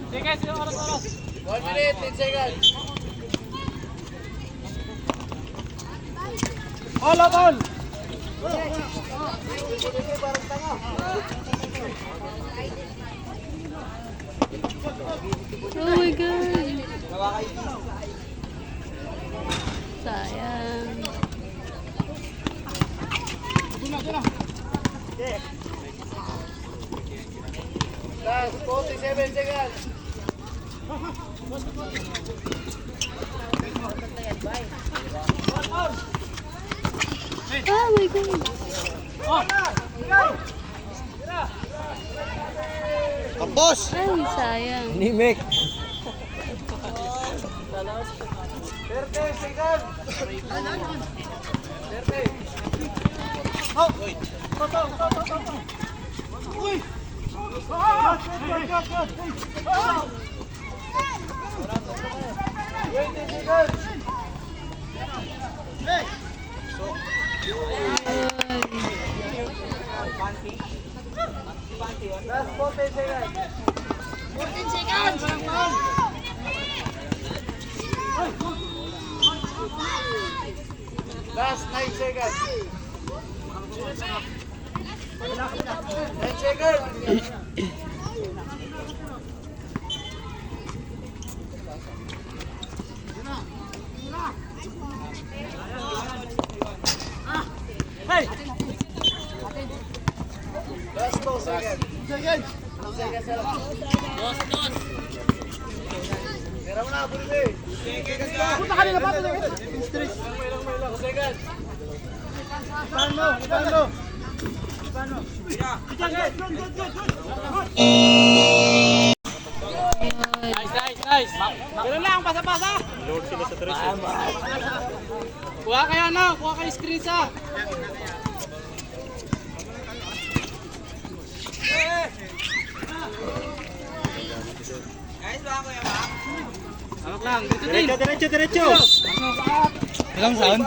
Sige guys, oras. 1 minute, 10 seconds. All. Oh my God. Sayang. Last 47 seconds. Oh my God. Kapos! Ay, sayang. Nimek. 30 seconds. 30. Oh! Uy! God. 20 seconds. Last 40 seconds. 14 seconds. Last 9 seconds. 10 seconds. Hey! Last 2 seconds. 2 seconds. 2 seconds lang. Tira mo na, Bulbe. Punta kanila pa. Ilang may 2 seconds. Paano? Nice. Ganun lang, pasa-pasa. Load sila sa tres. Kuha kayo screen sa. Guys, baka ko yan ba? Alak lang, diretso. Ilang sound?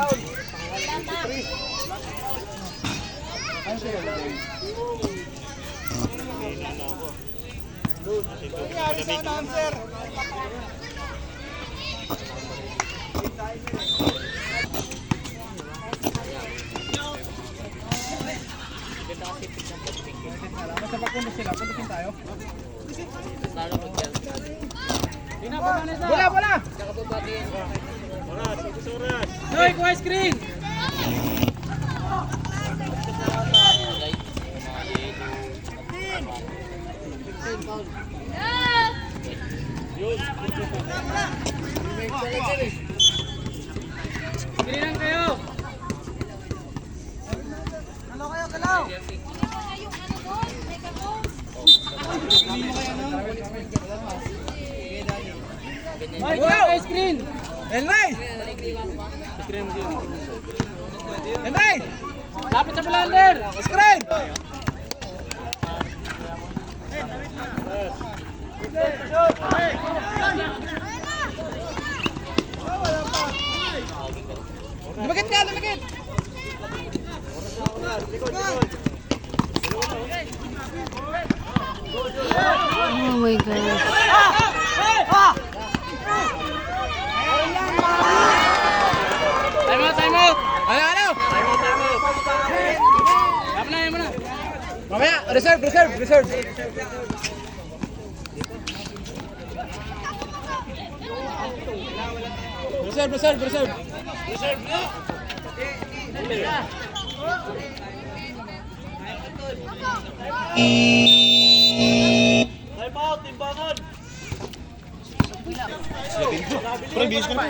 Basta pag-puntos sila, puntosin tayo. Wala! Noy, kuha screen! Screenan kayo! Galaw! Ay, kuha screen! Elmay! Elmay! Lapit sa balander! Screen! Lumikit ka! Oh my gosh. Time out! Ano? Yan mo na. Mamaya, reserve. Reserve. Time out, timbangan. Diretso ka.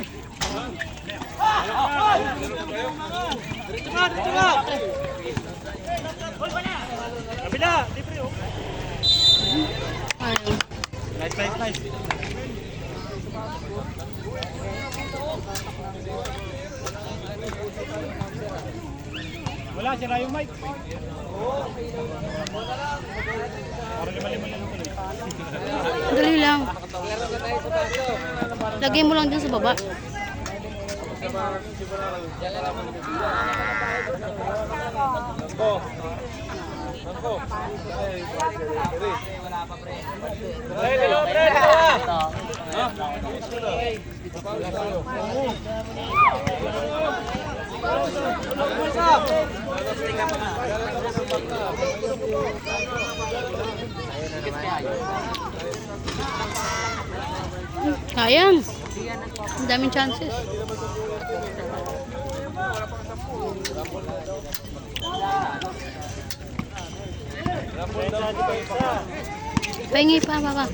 Kabila, libre oh. Ayaw. Nice. Wala, sira yung mic. Parang lima lang tuloy. Dali lang. Lagay mo lang dyan sa baba. Sayang. Ang daming chances. Pahingi pa, papa.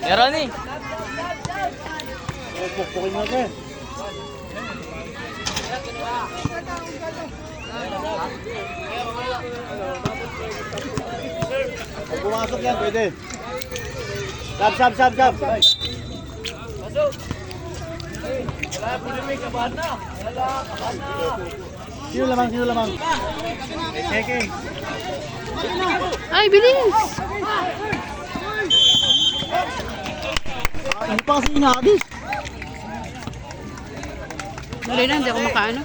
Meron eh. Pukpukin mo rin. Pag pumasok yan, pwede. Sab. Sino lamang? Checking. Ay, bilis! Ano pa kasi inagis? Hindi na, hindi ako makaano.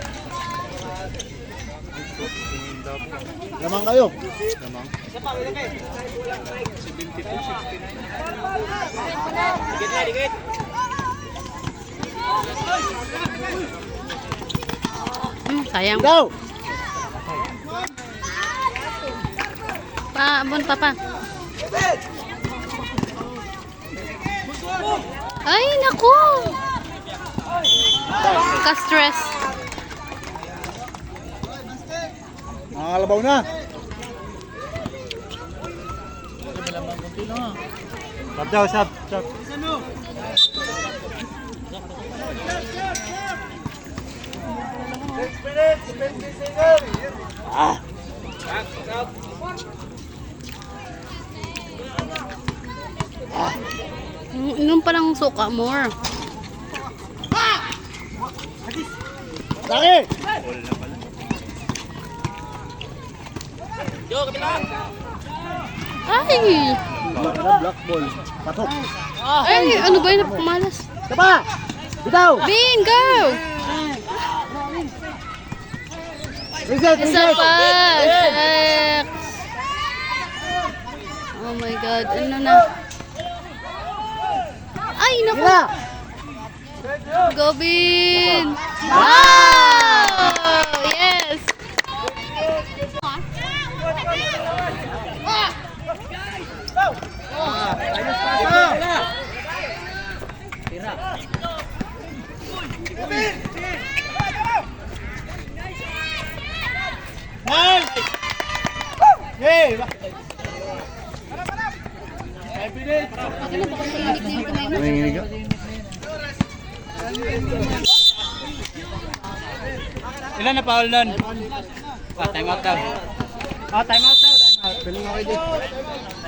Lamang kayo. Sayang. Go! Abon papa. Ay, naku! Ka-stress. Nakakalabaw na. Sab. Ah. Inom pa ng suka more. Laki! Ay! Black ball. Pasok. Ay, ano ba yun? Napakamalas. Tapa! Bitaw! Bin, go! Reset! Isa pa! Shucks. Oh my God. Ano na? Ay, naku! Tira! Go, Bin! Wow! Yes! Nice! Hey! Nanginginig ka? Ilan na foul nun? Time out daw. Time out. Galing ako din.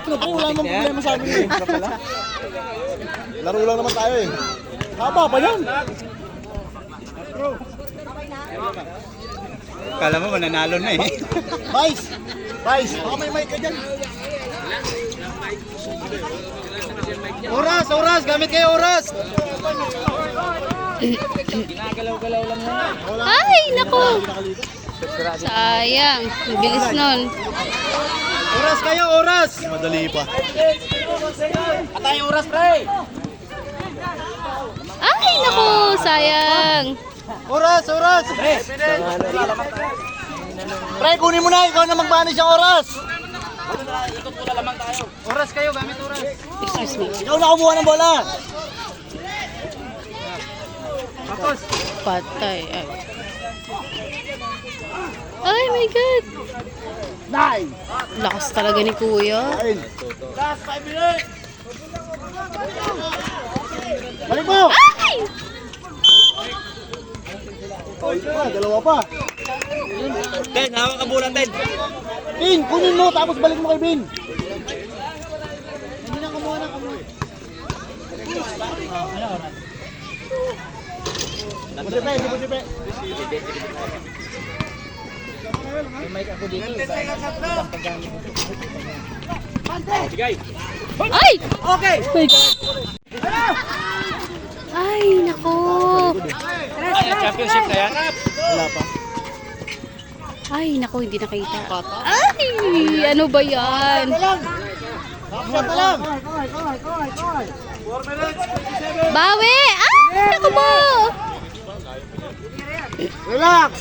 Ano po, wala namang problema sa amin eh. Laro lang naman tayo eh. Haba pa yan. Kala mo mananalo na eh. Vice! Baka may mic ka dyan. Oras! Gamit kayo oras! Ginagalaw-galaw lang muna. Ay, naku! Sayang. Bilis nun. Oras kayo, oras! Madali pa. Patay oras, pre! Ay, naku! Sayang. Oras! Pre, kunin mo na! Ikaw na magbanish ang oras! Ikot ko na lamang tayo. Oras kayo, gamit oras. Excuse me. Ikaw na kumuha ng bola! Patay. Ay, my God. Nine! Lakas talaga ni Kuya. Last 5 minutes! Balik mo! Ay! Oh, pa, dalawa pa. Ben, hawak ka bulan, Ben. Bin, kunin mo tapos balik mo kay Bin. Hindi na kumuha ng kamoy. Busipe. Bigay. Ay! Okay! Ay, nako. Ay, championship na yan. Wala pa. Ay, nako, hindi nakita. Ay, ano ba yan? Shot na lang. Bawi! Ay, nako po! Relax.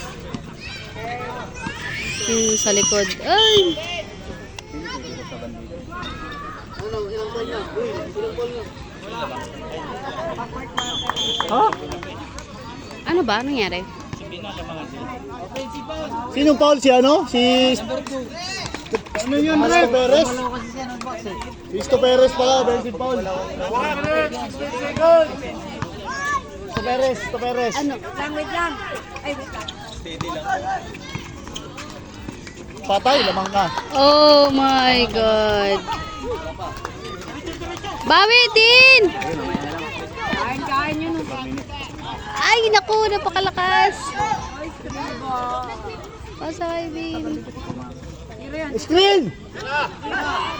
Sa likod. Ay! Ha? Ano ba? Anong nangyari? Sinong foul si ano? Si... Ano yun, Red? Perez? Cristo Perez pala, Benson Paul. Cristo Perez. Ano? Patay, lamang ka. Oh my God. Bawi din! Ay, naku, napakalakas. Pasakay din. Screen!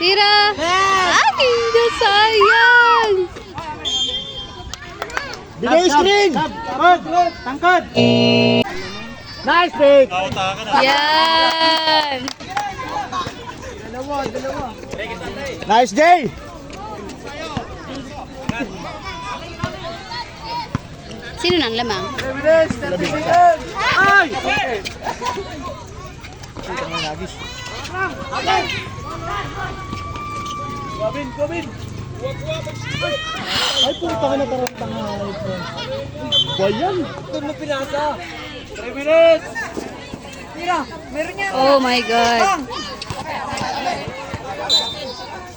Tira! Ay, nasayang! Bigay screen! Tangkad! Nice pick! Yan! Nice Jay! Sino nang lamang? Ay! Ay, puta ka na tarantang hayop mo. Bayan! Ito mo pinasa! 3 minutes! Oh my God.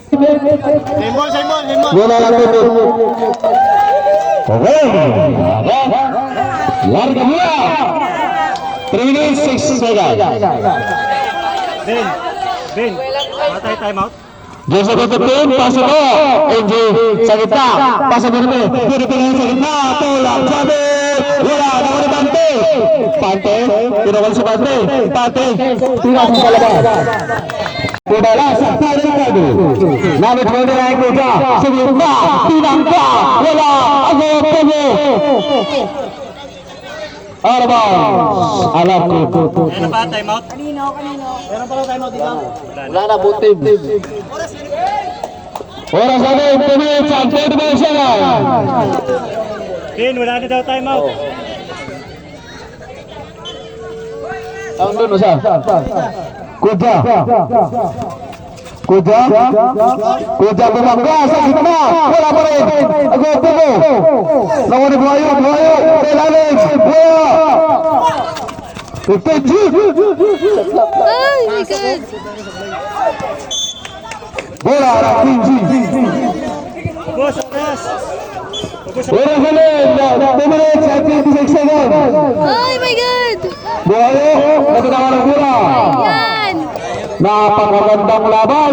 Simon, Simon, Simon! Bola langsung. Oke. Larga bola. 3 minutes 6 seconds. Ben, matay time out. Jose Constantine, pasok ko. NJ sa gitna. Pasok mo naman. Pinipilihan sa gitna. Tolak sabi. Wala. Naman ni Pante. Pante. Tinawal si Pante. Pante. Tinawal sa labas. Kudala sa Pante. Namit mo na yung kuda. Sa gitna. Tinangka. Wala. Ako. Arabang. Alam ko. Meron pa time out? Meron pala time out dito. Wala na butim. Oras natin, 2 minutes and 25 seconds. Ben, wala na daw time out. Ang doon, usa. Kuda. Kuda bumangga sa gitna. Wala pa rin. Ako, tubo. Lawan ni Buhayo. Relalim. Buhayo. Ipenji. Oh my God. Bola na Pinji. Boss, boss. Oras natin, 2 minutes and 26 seconds. Oh my God. Buhayo. Natatawa ng bola. Yan. Napakagandang laban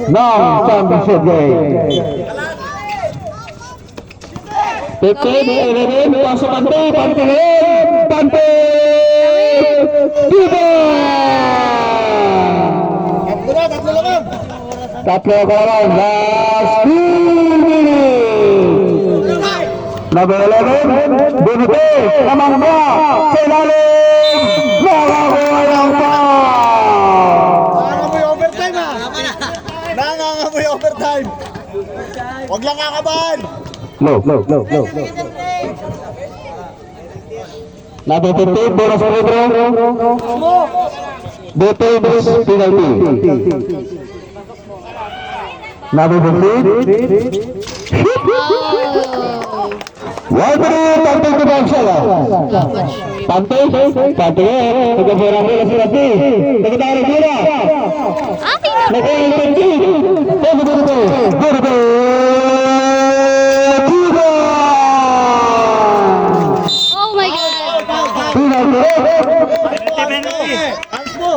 ng championship game. 15, 11, pasok Pante, Diba! Tatlo lang. Tatlo ka lang, last 3 minutes. Number 11, Benite, namangga, sa ilalim, nakakuha ng foul. Nangangamoy overtime ah. Nangangamoy overtime. Huwag lang kakabahan. Low. Number 15, bonus for Libro. Defense penalty. Number 15. Oh. One minute, Pante ke boxer. Pante, nagkasira mo na si Rafi. Nagkatara muna. Akin na. Nagkasira Dito. Oh my God. Penalty. Hands mo.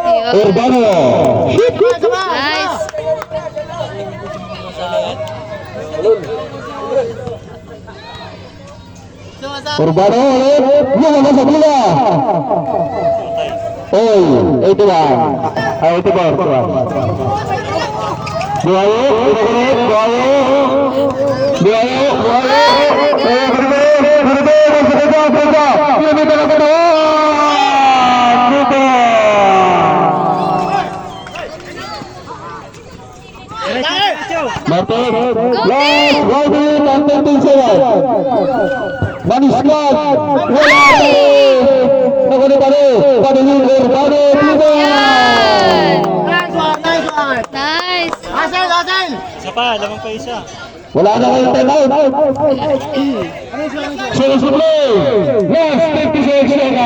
Ayun. Urbano. Nice. Urbano ulit. Yung nasa gila. Oy, 81. Ay, 84. Buhayo, ulit, buhayo. Buhayo, buhayo. Martin, last riding and 10 seconds. Manisman, wala rin. Nakunin pa rin. Padaling Urbano, Pino. Nice. Isa pa, lamang pa isa. Wala na kayong time out. Service to play. Last 56 seconds.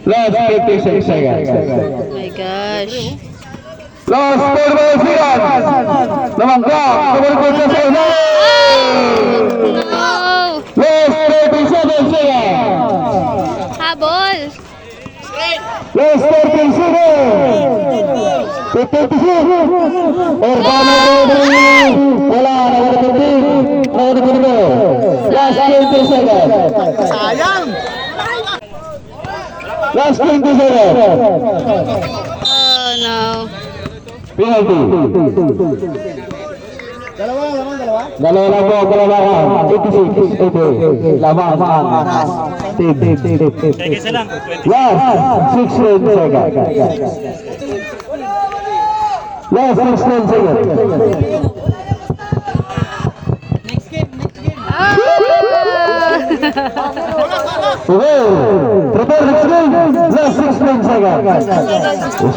Last 56 seconds. Oh my gosh. Last 45 seconds. Namangka. Tumalikod sa una. No. Last 37 seconds. Habol. Last 30 seconds. 56. Urbano Rodriguez. Wala na wala. Last 20 seconds. Sayang! Last 20 seconds. Oh no. Penalty. Dalawa. Dalawa lang po, dalawa ka. 86. Okay. Lamang. Team. Teka, isa lang. 20. Last 16 seconds. Last 16 seconds. Ah! Okay. Prepare next game. Last 16 seconds.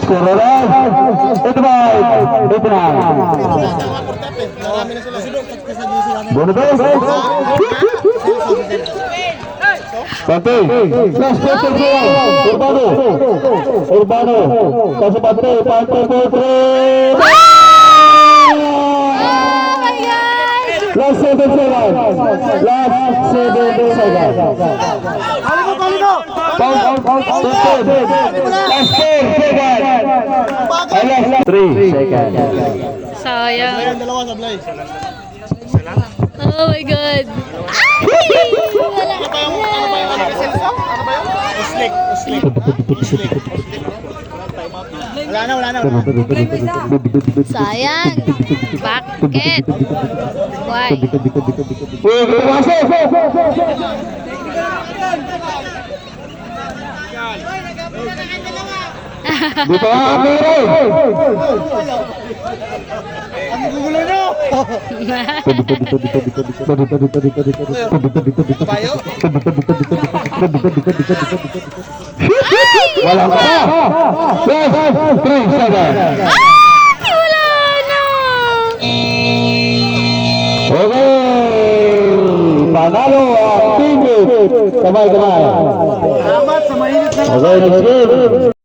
Score lang. 85. 89. Marami na sila. Bonito. Pante. Last 20 seconds. Urbano. Kaso Pante. Pante. Last 7 seconds. Last 7 seconds. Paliko! Last 10 seconds. Last 3 seconds. Sayang. Dalawa sablay. Oh my God. Ay! Wala. Uslik. Wala na. Sayang. Bakit? Why? Dito ang Miray. Ang gugulo nyo! Bayo? Walang ka. Last 3 seconds. Ay! Wala na. Okay. Panalo ang team. Kamay. Salamat sa mainit na Okay, next game.